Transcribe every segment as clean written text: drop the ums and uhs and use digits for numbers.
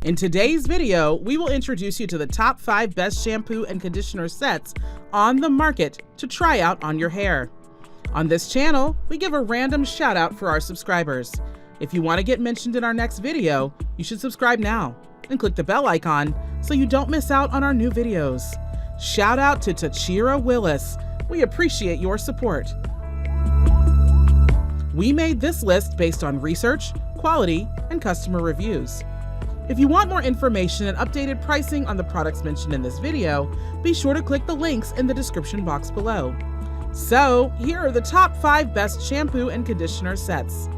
In today's video, we will introduce you to the top 5 best shampoo and conditioner sets on the market to try out on your hair. On this channel, we give a random shout out for our subscribers. If you want to get mentioned in our next video, you should subscribe now and click the bell icon so you don't miss out on our new videos. Shout out to Tachira Willis. We appreciate your support. We made this list based on research, quality, and customer reviews. If you want more information and updated pricing on the products mentioned in this video, be sure to click the links in the description box below. So, here are the top 5 best shampoo and conditioner sets.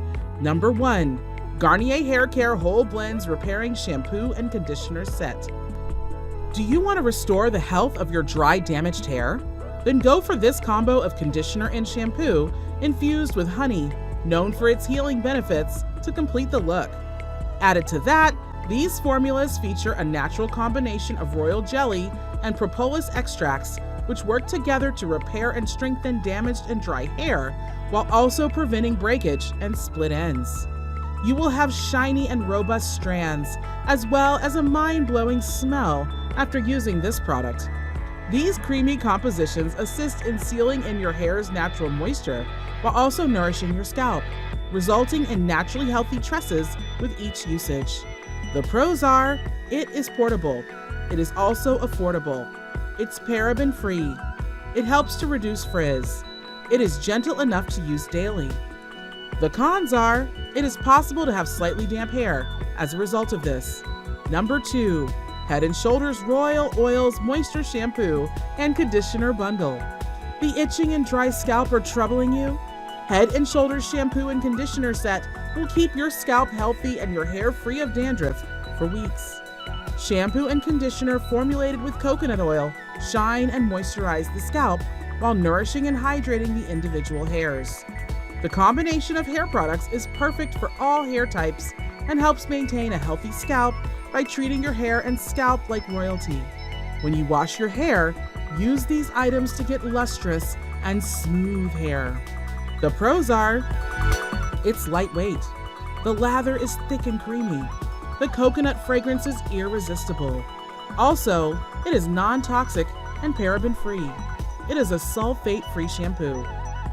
Number 1. Garnier Hair Care Whole Blends Repairing Shampoo and Conditioner Set. Do you want to restore the health of your dry, damaged hair? Then go for this combo of conditioner and shampoo infused with honey, known for its healing benefits, to complete the look. Added to that, these formulas feature a natural combination of royal jelly and propolis extracts, which work together to repair and strengthen damaged and dry hair, while also preventing breakage and split ends. You will have shiny and robust strands, as well as a mind-blowing smell after using this product. These creamy compositions assist in sealing in your hair's natural moisture, while also nourishing your scalp, resulting in naturally healthy tresses with each usage. The pros are, it is portable. It is also affordable. It's paraben-free. It helps to reduce frizz. It is gentle enough to use daily. The cons are, it is possible to have slightly damp hair as a result of this. Number 2, Head & Shoulders Royal Oils Moisture Shampoo and Conditioner Bundle. The itching and dry scalp are troubling you? Head & Shoulders Shampoo and Conditioner Set will keep your scalp healthy and your hair free of dandruff for weeks. Shampoo and conditioner formulated with coconut oil shine and moisturize the scalp while nourishing and hydrating the individual hairs. The combination of hair products is perfect for all hair types and helps maintain a healthy scalp by treating your hair and scalp like royalty. When you wash your hair, use these items to get lustrous and smooth hair. The pros are, it's lightweight. The lather is thick and creamy. The coconut fragrance is irresistible. Also, it is non-toxic and paraben-free. It is a sulfate-free shampoo.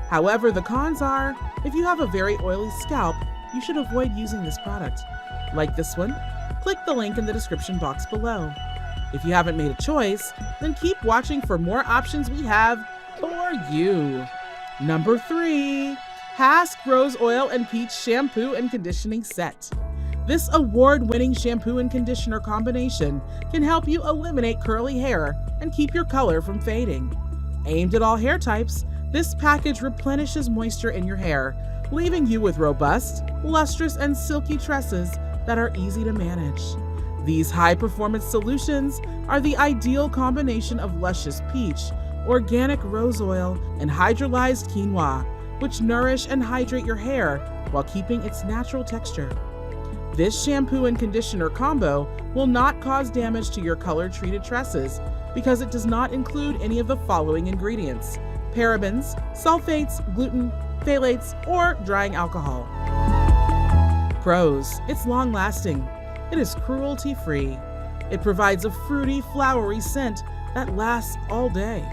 However, the cons are, if you have a very oily scalp, you should avoid using this product. Like this one, click the link in the description box below. If you haven't made a choice, then keep watching for more options we have for you. Number 3, HASK Rose Oil and Peach Shampoo and Conditioning Set. This award-winning shampoo and conditioner combination can help you eliminate curly hair and keep your color from fading. Aimed at all hair types, this package replenishes moisture in your hair, leaving you with robust, lustrous, and silky tresses that are easy to manage. These high-performance solutions are the ideal combination of luscious peach, organic rose oil, and hydrolyzed quinoa, which nourish and hydrate your hair while keeping its natural texture. This shampoo and conditioner combo will not cause damage to your color-treated tresses because it does not include any of the following ingredients: parabens, sulfates, gluten, phthalates, or drying alcohol. Pros: it's long-lasting. It is cruelty-free. It provides a fruity, flowery scent that lasts all day.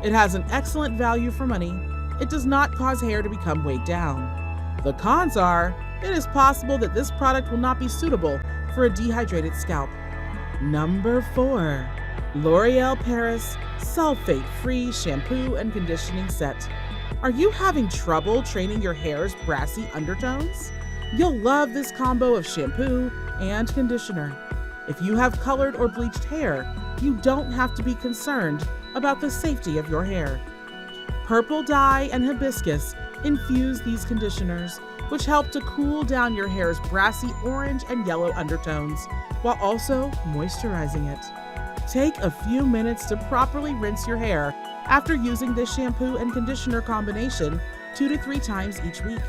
It has an excellent value for money. It does not cause hair to become weighed down. The cons are, it is possible that this product will not be suitable for a dehydrated scalp. Number 4, L'Oreal Paris Sulfate-Free Shampoo and Conditioning Set. Are you having trouble training your hair's brassy undertones? You'll love this combo of shampoo and conditioner. If you have colored or bleached hair, you don't have to be concerned about the safety of your hair. Purple dye and hibiscus infuse these conditioners, which help to cool down your hair's brassy orange and yellow undertones, while also moisturizing it. Take a few minutes to properly rinse your hair after using this shampoo and conditioner combination 2 to 3 times each week.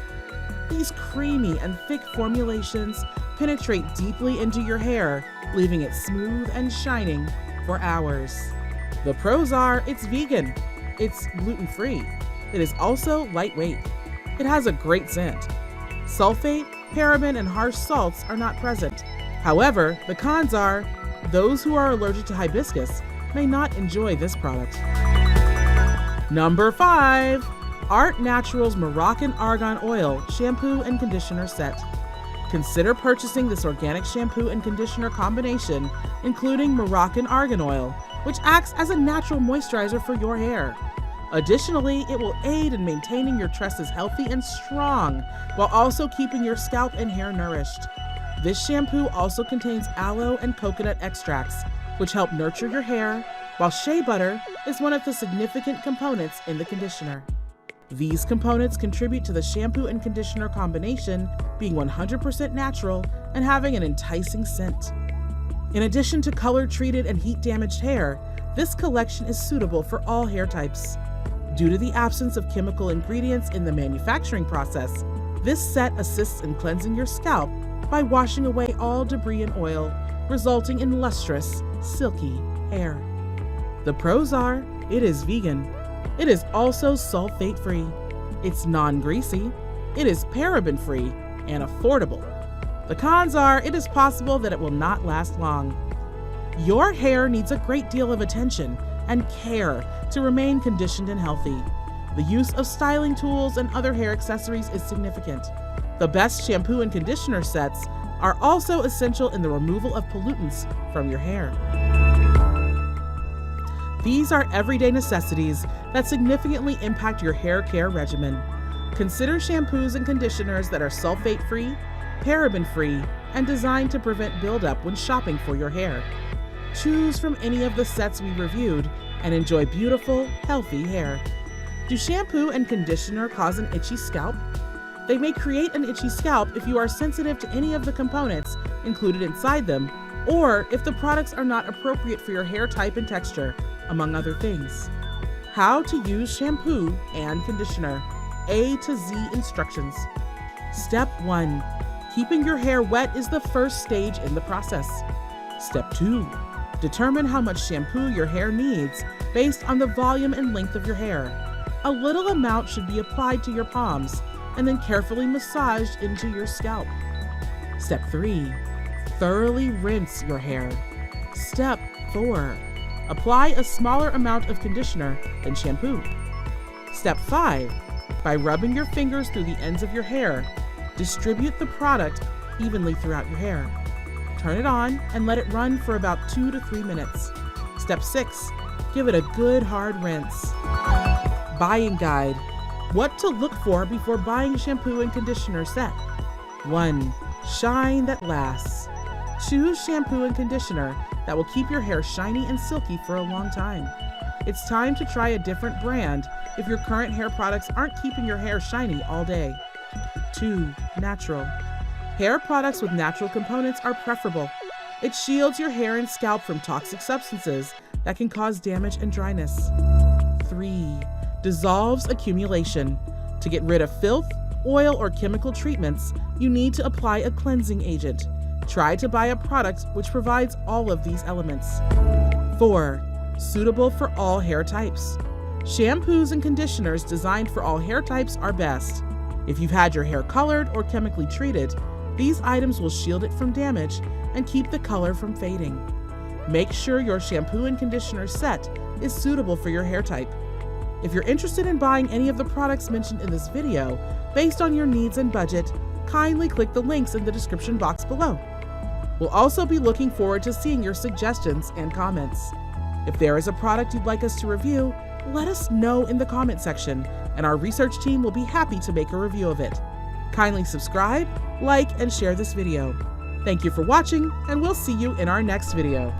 These creamy and thick formulations penetrate deeply into your hair, leaving it smooth and shining for hours. The pros are, it's vegan, it's gluten-free, it is also lightweight, it has a great scent. Sulfate, paraben, and harsh salts are not present. However, the cons are, those who are allergic to hibiscus may not enjoy this product. Number 5. Artnaturals Moroccan Argan Oil Shampoo and Conditioner Set. Consider purchasing this organic shampoo and conditioner combination, including Moroccan argan oil, which acts as a natural moisturizer for your hair. Additionally, it will aid in maintaining your tresses healthy and strong, while also keeping your scalp and hair nourished. This shampoo also contains aloe and coconut extracts, which help nurture your hair, while shea butter is one of the significant components in the conditioner. These components contribute to the shampoo and conditioner combination being 100% natural and having an enticing scent. In addition to color-treated and heat-damaged hair, this collection is suitable for all hair types. Due to the absence of chemical ingredients in the manufacturing process, this set assists in cleansing your scalp by washing away all debris and oil, resulting in lustrous, silky hair. The pros are, it is vegan. It is also sulfate-free. It's non-greasy. It is paraben-free and affordable. The cons are, it is possible that it will not last long. Your hair needs a great deal of attention and care to remain conditioned and healthy. The use of styling tools and other hair accessories is significant. The best shampoo and conditioner sets are also essential in the removal of pollutants from your hair. These are everyday necessities that significantly impact your hair care regimen. Consider shampoos and conditioners that are sulfate-free, paraben-free, and designed to prevent buildup when shopping for your hair. Choose from any of the sets we reviewed and enjoy beautiful, healthy hair. Do shampoo and conditioner cause an itchy scalp? They may create an itchy scalp if you are sensitive to any of the components included inside them, or if the products are not appropriate for your hair type and texture, among other things. How to use shampoo and conditioner. A to Z instructions. Step 1. Keeping your hair wet is the first stage in the process. Step 2. Determine how much shampoo your hair needs based on the volume and length of your hair. A little amount should be applied to your palms and then carefully massaged into your scalp. Step 3. Thoroughly rinse your hair. Step 4. Apply a smaller amount of conditioner than shampoo. Step 5. By rubbing your fingers through the ends of your hair, distribute the product evenly throughout your hair. Turn it on and let it run for about 2 to 3 minutes. Step 6. Give it a good hard rinse. Buying guide. What to look for before buying shampoo and conditioner set. 1. Shine that lasts. Choose shampoo and conditioner that will keep your hair shiny and silky for a long time. It's time to try a different brand if your current hair products aren't keeping your hair shiny all day. 2. Natural. Hair products with natural components are preferable. It shields your hair and scalp from toxic substances that can cause damage and dryness. 3. Dissolves accumulation. To get rid of filth, oil, or chemical treatments, you need to apply a cleansing agent. Try to buy a product which provides all of these elements. 4. Suitable for all hair types. Shampoos and conditioners designed for all hair types are best. If you've had your hair colored or chemically treated, these items will shield it from damage and keep the color from fading. Make sure your shampoo and conditioner set is suitable for your hair type. If you're interested in buying any of the products mentioned in this video, based on your needs and budget, kindly click the links in the description box below. We'll also be looking forward to seeing your suggestions and comments. If there is a product you'd like us to review, let us know in the comment section, and our research team will be happy to make a review of it. Kindly subscribe, like, and share this video. Thank you for watching, and we'll see you in our next video.